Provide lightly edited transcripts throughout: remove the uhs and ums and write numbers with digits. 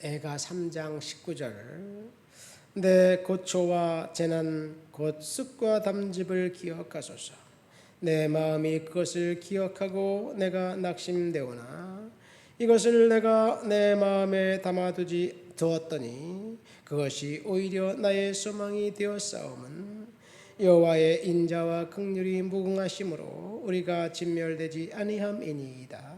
애가 3장 19절 내 고초와 재난 곧 습과 담즙을 기억하소서. 내 마음이 그것을 기억하고 내가 낙심되오나 이것을 내가 내 마음에 두었더니 그것이 오히려 나의 소망이 되었사오면 여호와의 인자와 긍휼이 무궁하심으로 우리가 진멸되지 아니함이니이다.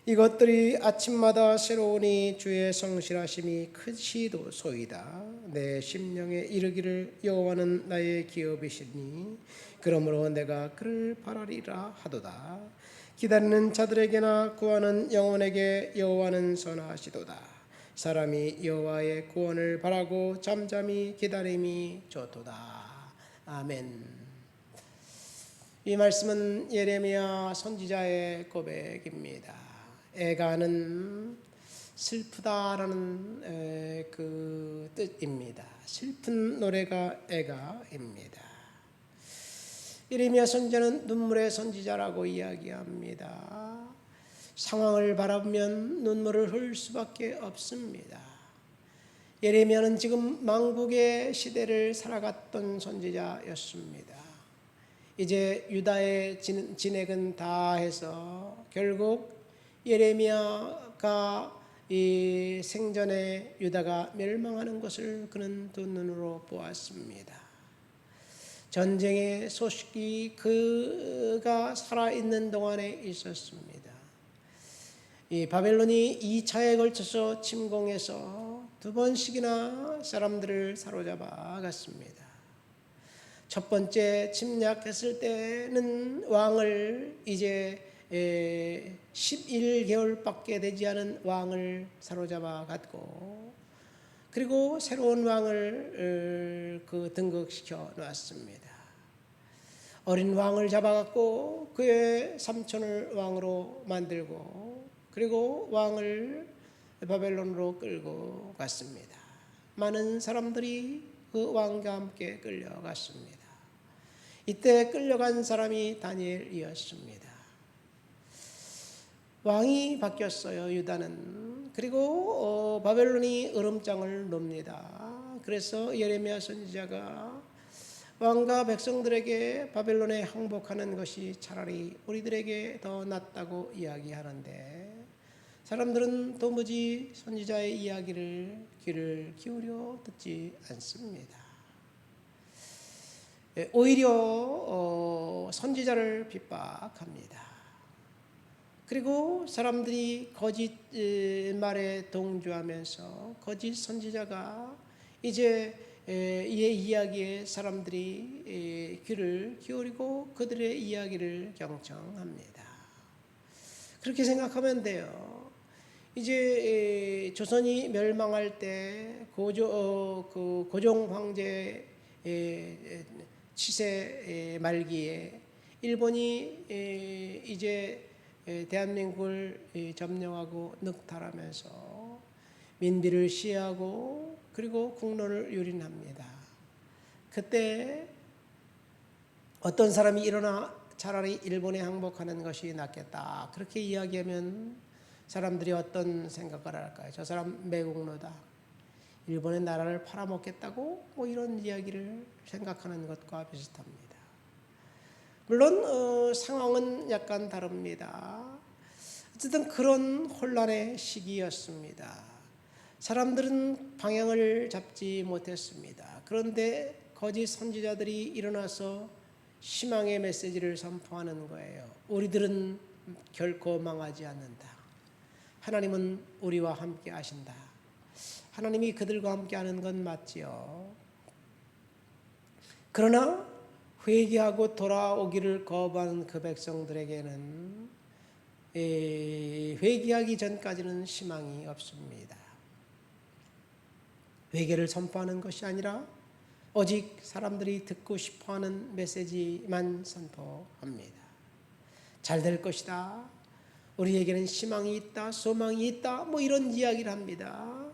이것들이 아침마다 새로우니 주의 성실하심이 크시도소이다. 내 심령에 이르기를 여호와는 나의 기업이시니 그러므로 내가 그를 바라리라 하도다. 기다리는 자들에게나 구하는 영혼에게 여호와는 선하시도다. 사람이 여호와의 구원을 바라고 잠잠히 기다림이 좋도다. 아멘. 이 말씀은 예레미야 선지자의 고백입니다. 애가는 슬프다라는 그 뜻입니다. 슬픈 노래가 애가입니다. 예레미야 선지자는 눈물의 선지자라고 이야기합니다. 상황을 바라보면 눈물을 흘릴 수밖에 없습니다. 예레미야는 지금 망국의 시대를 살아갔던 선지자였습니다. 이제 유다의 진액은 다 해서 결국 예레미야가 이 생전에 유다가 멸망하는 것을 그는 두 눈으로 보았습니다. 전쟁의 소식이 그가 살아있는 동안에 있었습니다. 이 바벨론이 2차에 걸쳐서 침공해서 2번씩이나 사람들을 사로잡아 갔습니다. 첫 번째 침략했을 때는 왕을 이제 11개월밖에 되지 않은 왕을 사로잡아 갔고, 그리고 새로운 왕을 등극시켜 놨습니다. 어린 왕을 잡아갖고 그의 삼촌을 왕으로 만들고, 그리고 왕을 바벨론으로 끌고 갔습니다. 많은 사람들이 그 왕과 함께 끌려갔습니다. 이때 끌려간 사람이 다니엘이었습니다. 왕이 바뀌었어요, 유다는. 그리고 바벨론이 으름장을 놉니다. 그래서 예레미야 선지자가 왕과 백성들에게 바벨론에 항복하는 것이 차라리 우리들에게 더 낫다고 이야기하는데, 사람들은 도무지 선지자의 이야기를 귀를 기울여 듣지 않습니다. 오히려 선지자를 핍박합니다. 그리고 사람들이 거짓 말에 동조하면서 거짓 선지자가 이제 이의 이야기에 사람들이 귀를 기울이고 그들의 이야기를 경청합니다. 그렇게 생각하면 돼요. 이제 조선이 멸망할 때 고종 황제 치세 말기에 일본이 이제 대한민국을 점령하고 늑탈하면서 민비를 시해하고 그리고 국론을 유린합니다. 그때 어떤 사람이 일어나 차라리 일본에 항복하는 것이 낫겠다, 그렇게 이야기하면 사람들이 어떤 생각을 할까요? 저 사람 매국노다, 일본의 나라를 팔아먹겠다고 이런 이야기를 생각하는 것과 비슷합니다. 물론 상황은 약간 다릅니다. 어쨌든 그런 혼란의 시기였습니다. 사람들은 방향을 잡지 못했습니다. 그런데 거짓 선지자들이 일어나서 희망의 메시지를 선포하는 거예요. 우리들은 결코 망하지 않는다. 하나님은 우리와 함께 하신다. 하나님이 그들과 함께 하는 건 맞지요. 그러나 회개하고 돌아오기를 거부하는 그 백성들에게는 회개하기 전까지는 희망이 없습니다. 회개를 선포하는 것이 아니라 오직 사람들이 듣고 싶어하는 메시지만 선포합니다. 잘 될 것이다, 우리에게는 희망이 있다, 소망이 있다, 이런 이야기를 합니다.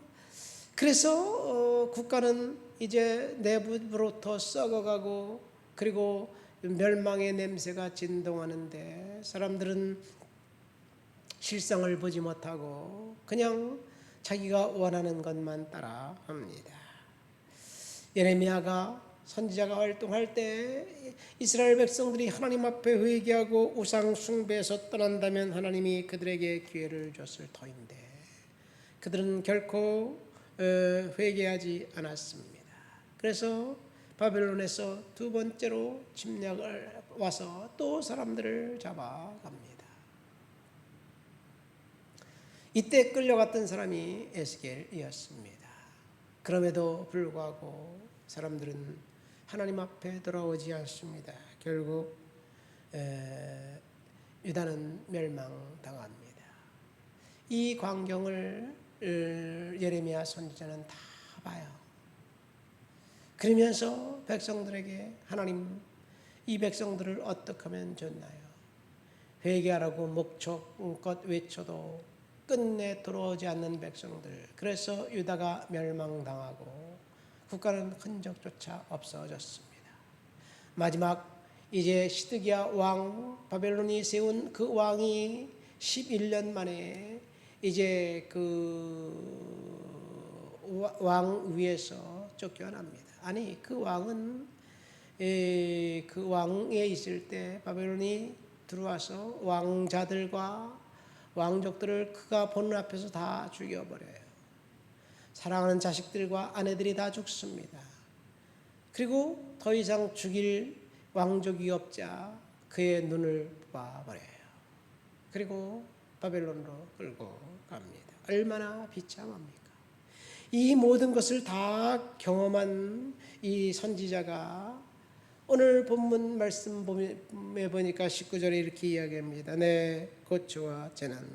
그래서 국가는 이제 내부로부터 썩어가고 그리고 멸망의 냄새가 진동하는데, 사람들은 실상을 보지 못하고 그냥 자기가 원하는 것만 따라 합니다. 예레미야가 선지자가 활동할 때 이스라엘 백성들이 하나님 앞에 회개하고 우상 숭배에서 떠난다면 하나님이 그들에게 기회를 줬을 터인데 그들은 결코 회개하지 않았습니다. 그래서 바벨론에서 두 번째로 침략을 와서 또 사람들을 잡아갑니다. 이때 끌려갔던 사람이 에스겔이었습니다. 그럼에도 불구하고 사람들은 하나님 앞에 돌아오지 않습니다. 결국 유다는 멸망당합니다. 이 광경을 예레미야 선지자는 다 봐요. 그러면서 백성들에게 하나님 이 백성들을 어떻게 하면 좋나요? 회개하라고 목청껏 외쳐도 끝내 돌아오지 않는 백성들. 그래서 유다가 멸망당하고 국가는 흔적조차 없어졌습니다. 마지막 이제 시드기야 왕 바벨론이 세운 그 왕이 11년 만에 이제 그 왕 위에서 쫓겨납니다. 아니 그 왕은 그 왕에 있을 때 바벨론이 들어와서 왕자들과 왕족들을 그가 보는 앞에서 다 죽여버려요. 사랑하는 자식들과 아내들이 다 죽습니다. 그리고 더 이상 죽일 왕족이 없자 그의 눈을 뽑아버려요. 그리고 바벨론으로 끌고 갑니다. 얼마나 비참합니까? 이 모든 것을 다 경험한 이 선지자가 오늘 본문 말씀 보니까 19절에 이렇게 이야기합니다. 내 고초와 재난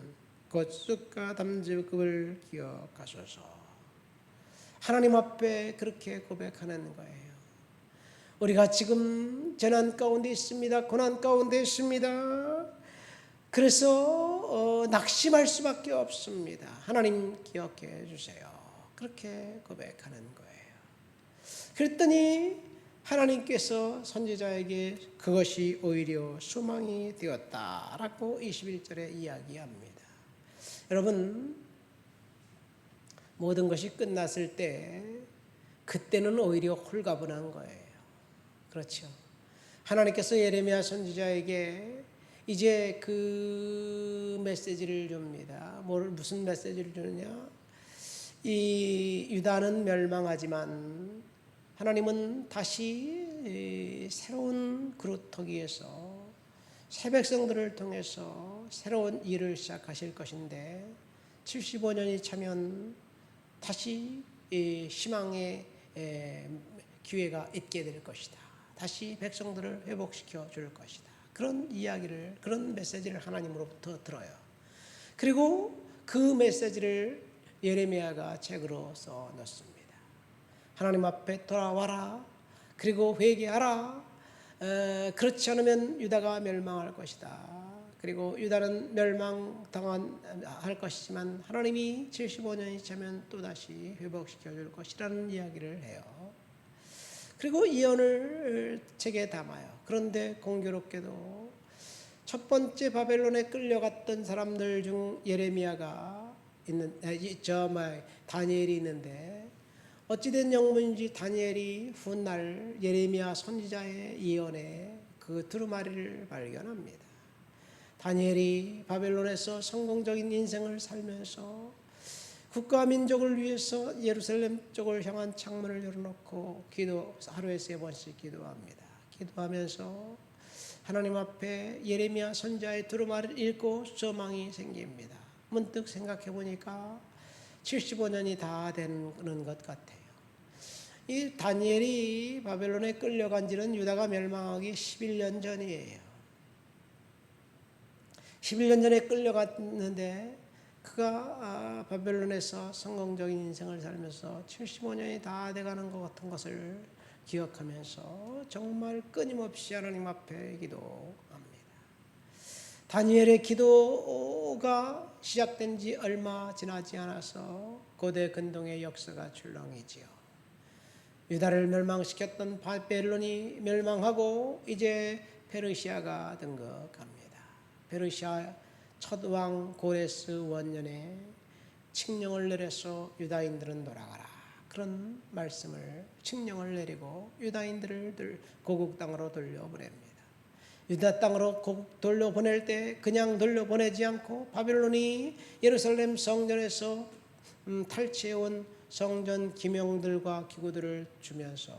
곧 쑥과 담즙을 기억하소서. 하나님 앞에 그렇게 고백하는 거예요. 우리가 지금 재난 가운데 있습니다. 고난 가운데 있습니다. 그래서 낙심할 수밖에 없습니다. 하나님 기억해 주세요. 그렇게 고백하는 거예요. 그랬더니 하나님께서 선지자에게 그것이 오히려 소망이 되었다라고 21절에 이야기합니다. 여러분, 모든 것이 끝났을 때 그때는 오히려 홀가분한 거예요. 그렇죠. 하나님께서 예레미야 선지자에게 이제 그 메시지를 줍니다. 무슨 메시지를 주느냐? 이 유다는 멸망하지만 하나님은 다시 새로운 그루터기에서 새 백성들을 통해서 새로운 일을 시작하실 것인데 75년이 차면 다시 희망의 기회가 있게 될 것이다. 다시 백성들을 회복시켜 줄 것이다. 그런 이야기를, 그런 메시지를 하나님으로부터 들어요. 그리고 그 메시지를 예레미야가 책으로 써 넣습니다. 하나님 앞에 돌아와라. 그리고 회개하라. 그렇지 않으면 유다가 멸망할 것이다. 그리고 유다는 멸망당할 것이지만 하나님이 75년이 차면 또다시 회복시켜 줄 것이라는 이야기를 해요. 그리고 예언을 책에 담아요. 그런데 공교롭게도 첫 번째 바벨론에 끌려갔던 사람들 중 예레미야가 다니엘이 있는데 어찌된 영문인지 다니엘이 훗날 예레미야 선지자의 예언에 그 두루마리를 발견합니다. 다니엘이 바벨론에서 성공적인 인생을 살면서 국가 민족을 위해서 예루살렘 쪽을 향한 창문을 열어놓고 하루에 3번씩 기도합니다. 기도하면서 하나님 앞에 예레미야 선지자의 두루마리를 읽고 소망이 생깁니다. 문득 생각해 보니까 75년이 다 되는 것 같아요. 이 다니엘이 바벨론에 끌려간 지는 유다가 멸망하기 11년 전이에요. 11년 전에 끌려갔는데 그가 바벨론에서 성공적인 인생을 살면서 75년이 다 돼가는 것 같은 것을 기억하면서 정말 끊임없이 하나님 앞에 기도합니다. 다니엘의 기도가 시작된 지 얼마 지나지 않아서 고대 근동의 역사가 출렁이지요. 유다를 멸망시켰던 바벨론이 멸망하고 이제 페르시아가 등극합니다. 페르시아 첫 왕 고레스 원년에 칙령을 내려서 유다인들은 돌아가라. 그런 말씀을 칙령을 내리고 유다인들을 고국 땅으로 돌려보냅니다. 유다 땅으로 돌려보낼 때 그냥 돌려보내지 않고 바벨론이 예루살렘 성전에서 탈취해온 성전 기명들과 기구들을 주면서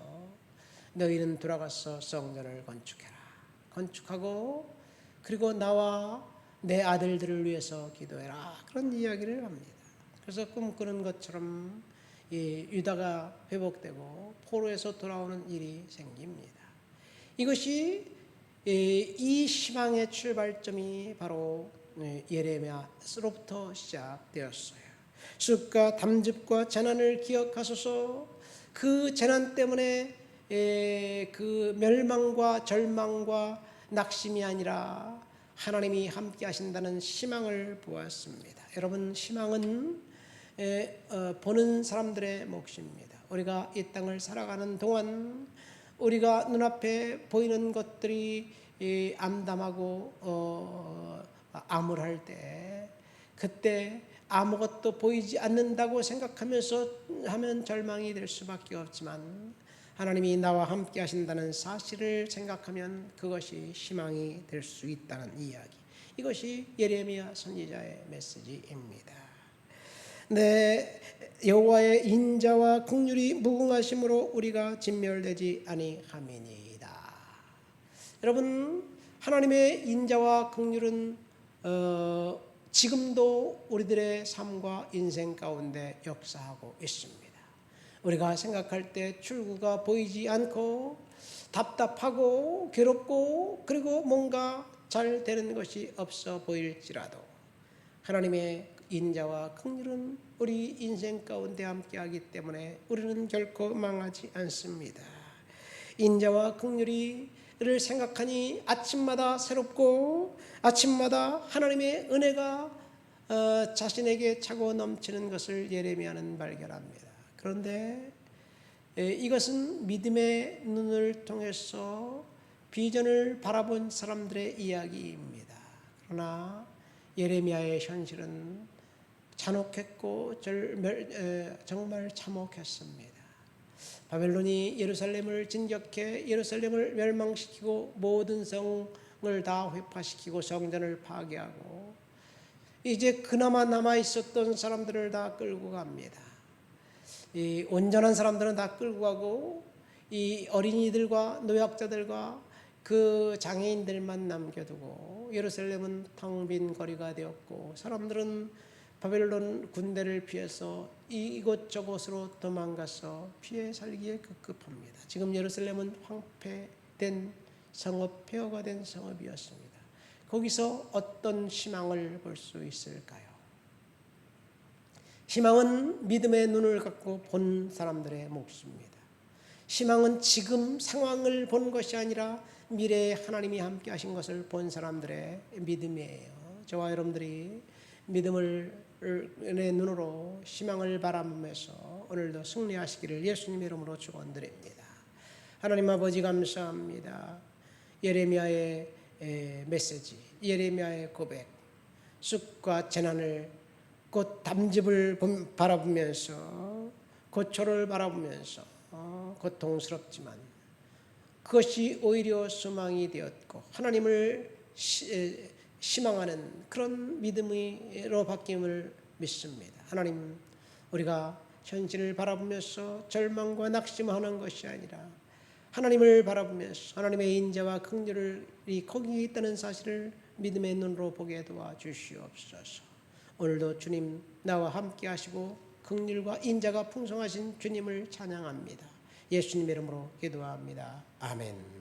너희는 돌아가서 성전을 건축해라. 건축하고 그리고 나와 내 아들들을 위해서 기도해라. 그런 이야기를 합니다. 그래서 꿈꾸는 것처럼 유다가 회복되고 포로에서 돌아오는 일이 생깁니다. 이것이 이 희망의 출발점이 바로 예레미야서로부터 시작되었어요. 쑥과 담즙과 재난을 기억하소서. 그 재난 때문에 그 멸망과 절망과 낙심이 아니라 하나님이 함께 하신다는 희망을 보았습니다. 여러분, 희망은 보는 사람들의 몫입니다. 우리가 이 땅을 살아가는 동안 우리가 눈앞에 보이는 것들이 암담하고 암울할 때, 그때 아무것도 보이지 않는다고 생각하면서 하면 절망이 될 수밖에 없지만 하나님이 나와 함께 하신다는 사실을 생각하면 그것이 희망이 될 수 있다는 이야기. 이것이 예레미야 선지자의 메시지입니다. 네, 여호와의 인자와 긍휼이 무궁하심으로 우리가 진멸되지 아니함이니이다. 여러분, 하나님의 인자와 긍휼은 지금도 우리들의 삶과 인생 가운데 역사하고 있습니다. 우리가 생각할 때 출구가 보이지 않고 답답하고 괴롭고 그리고 뭔가 잘 되는 것이 없어 보일지라도 하나님의 인자와 긍휼은 우리 인생 가운데 함께하기 때문에 우리는 결코 망하지 않습니다. 인자와 긍휼을 생각하니 아침마다 새롭고 아침마다 하나님의 은혜가 자신에게 차고 넘치는 것을 예레미야는 발견합니다. 그런데 이것은 믿음의 눈을 통해서 비전을 바라본 사람들의 이야기입니다. 그러나 예레미야의 현실은 잔혹했고 정말 참혹했습니다. 바벨론이 예루살렘을 진격해 예루살렘을 멸망시키고 모든 성을 다 회파시키고 성전을 파괴하고 이제 그나마 남아있었던 사람들을 다 끌고 갑니다. 이 온전한 사람들은 다 끌고 가고 이 어린이들과 노약자들과 그 장애인들만 남겨두고 예루살렘은 텅 빈 거리가 되었고 사람들은 바벨론 군대를 피해서 이곳저곳으로 도망가서 피해 살기에 급급합니다. 지금 예루살렘은 황폐된 성읍, 폐허가 된 성읍이었습니다. 거기서 어떤 희망을 볼 수 있을까요? 희망은 믿음의 눈을 갖고 본 사람들의 몫입니다. 희망은 지금 상황을 본 것이 아니라 미래에 하나님이 함께 하신 것을 본 사람들의 믿음이에요. 저와 여러분들이 믿음의 눈으로 희망을 바라보면서 오늘도 승리하시기를 예수님의 이름으로 축원드립니다. 하나님 아버지 감사합니다. 예레미야의 메시지, 예레미야의 고백, 쑥과 재난을 곧 담즙을 바라보면서 고초를 바라보면서 고통스럽지만 그것이 오히려 소망이 되었고 하나님을 희망하는 그런 믿음으로 바뀜을 믿습니다. 하나님, 우리가 현실을 바라보면서 절망과 낙심하는 것이 아니라 하나님을 바라보면서 하나님의 인자와 긍휼이 거기에 있다는 사실을 믿음의 눈으로 보게 도와주시옵소서. 오늘도 주님 나와 함께 하시고 긍휼과 인자가 풍성하신 주님을 찬양합니다. 예수님의 이름으로 기도합니다. 아멘.